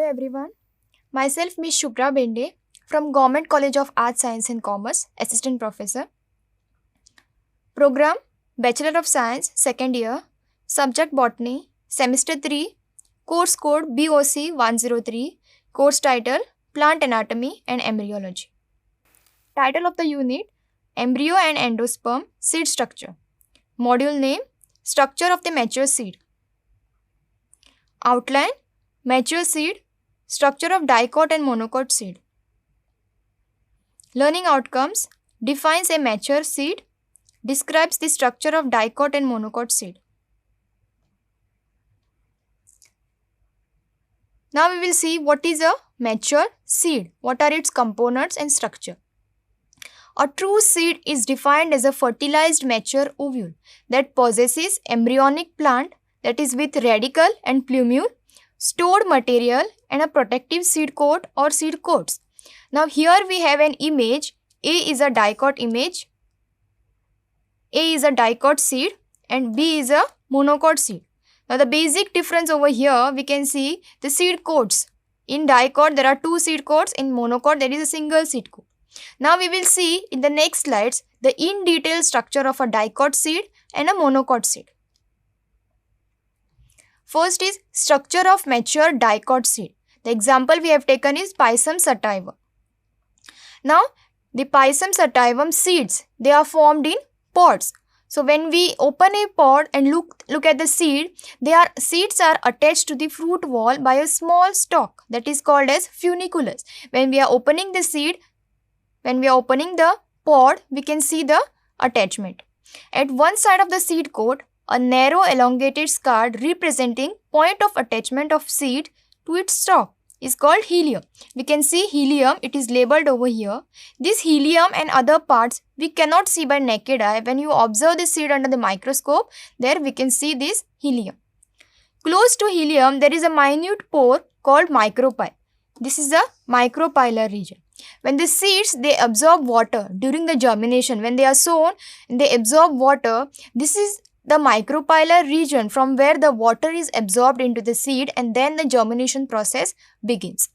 everyone. Myself Ms. Shubhra Bende from Government College of Arts, Science and Commerce, Assistant Professor. Program Bachelor of Science, second year. Subject Botany, Semester 3. Course code BOC 103. Course title Plant Anatomy and Embryology. Title of the unit Embryo and Endosperm Seed Structure. Module name Structure of the mature seed. Outline Mature seed, structure of dicot and monocot seed. Learning outcomes defines a mature seed, describes the structure of dicot and monocot seed. Now we will see what is a mature seed, what are its components and structure. A true seed is defined as a fertilized mature ovule that possesses embryonic plant, that is with radicle and plumule, stored material and a protective seed coat or seed coats. Now here we have an image. A is a dicot image. A is a dicot seed and B is a monocot seed. Now the basic difference over here, we can see the seed coats. In dicot there are two seed coats, in monocot there is a single seed coat. Now we will see in the next slides the in detail structure of a dicot seed and a monocot seed. First is structure of mature dicot seed. The example we have taken is Pisum sativum. Now the Pisum sativum seeds, they are formed in pods. So when we open a pod and look at the seed, seeds are attached to the fruit wall by a small stalk that is called as funiculus. When we are opening the seed, when we are opening the pod, we can see the attachment. At one side of the seed coat, a narrow elongated scard representing point of attachment of seed to its stalk is called helium. We can see helium, it is labeled over here. This helium and other parts we cannot see by naked eye. When you observe the seed under the microscope, there we can see this helium. Close to helium, there is a minute pore called micropyle. This is the micropylar region. When the seeds, they absorb water during the germination. When they are sown, they absorb water. This is the micropylar region from where the water is absorbed into the seed and then the germination process begins.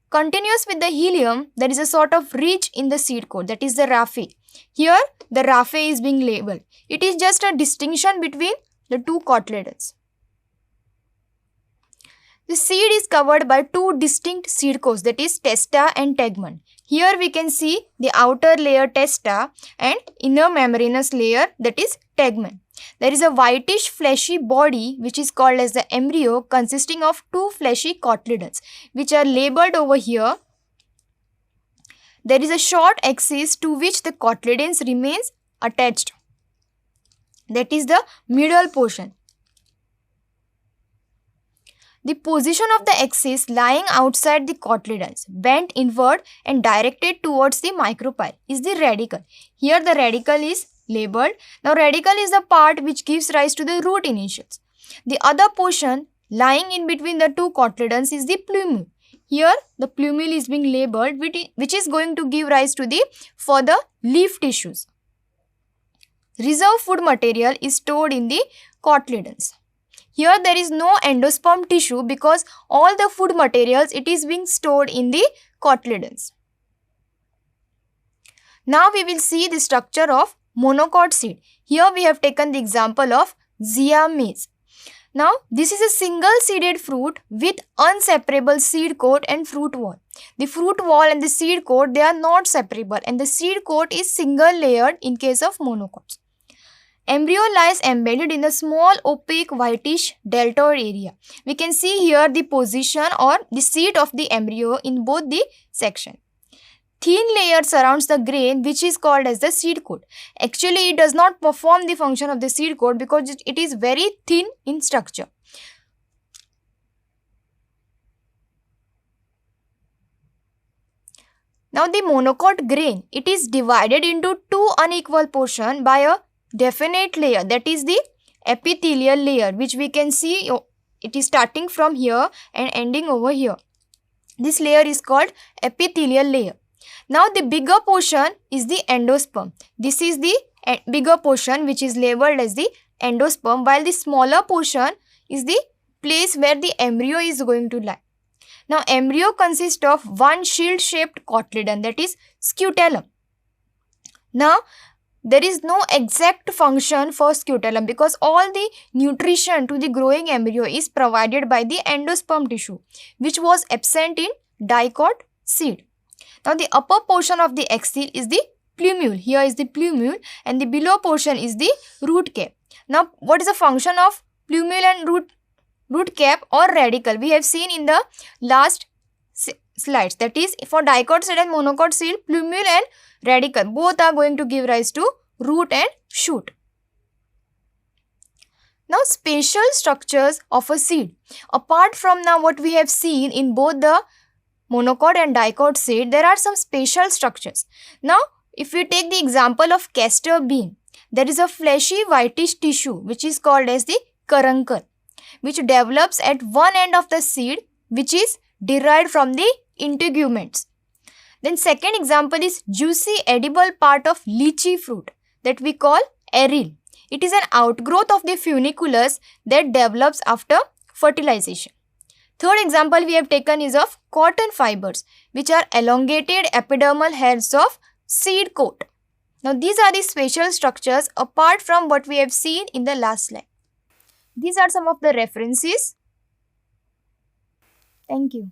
Continuous with the helium, there is a sort of ridge in the seed coat, that is the raphe. Here, the raphe is being labeled. It is just a distinction between the two cotyledons. The seed is covered by two distinct seed coats, that is testa and tegmen. Here we can see the outer layer testa and inner membranous layer, that is tegmen. There is a whitish fleshy body which is called as the embryo, consisting of two fleshy cotyledons which are labeled over here. There is a short axis to which the cotyledons remains attached, that is the middle portion. The position of the axis lying outside the cotyledons, bent inward and directed towards the micropyle, is the radicle. Here the radicle is labeled. Now radicle is the part which gives rise to the root initials. The other portion lying in between the two cotyledons is the plumule. Here the plumule is being labeled, which is going to give rise to the further leaf tissues. Reserve food material is stored in the cotyledons. Here there is no endosperm tissue because all the food materials, it is being stored in the cotyledons. Now we will see the structure of monocot seed. Here we have taken the example of Zea mays. Now this is a single seeded fruit with unseparable seed coat and fruit wall. The fruit wall and the seed coat, they are not separable and the seed coat is single layered in case of monocots. Embryo lies embedded in a small opaque whitish deltoid area. We can see here the position or the seat of the embryo in both the sections. Thin layer surrounds the grain which is called as the seed coat. Actually, it does not perform the function of the seed coat because it is very thin in structure. Now the monocot grain, it is divided into two unequal portions by a definite layer, that is the epithelial layer, which we can see it is starting from here and ending over here. This layer is called epithelial layer. Now the bigger portion is the endosperm. This is the bigger portion which is labeled as the endosperm, while the smaller portion is the place where the embryo is going to lie. Now embryo consists of one shield-shaped cotyledon, that is scutellum. Now there is no exact function for scutellum because all the nutrition to the growing embryo is provided by the endosperm tissue, which was absent in dicot seed. Now the upper portion of the axil is the plumule. Here is the plumule and the below portion is the root cap. Now what is the function of plumule and root cap or radicle? We have seen in the last slides, that is for dicot seed and monocot seed, plumule and radicle both are going to give rise to root and shoot. Now spatial structures of a seed. Apart from now what we have seen in both the monocot and dicot seed, there are some spatial structures. Now if we take the example of castor bean, there is a fleshy whitish tissue which is called as the caruncle, which develops at one end of the seed, which is derived from the integuments. Then second example is juicy edible part of lychee fruit that we call aril. It is an outgrowth of the funiculus that develops after fertilization. Third example we have taken is of cotton fibers, which are elongated epidermal hairs of seed coat. Now these are the spatial structures apart from what we have seen in the last slide. These are some of the references. Thank you.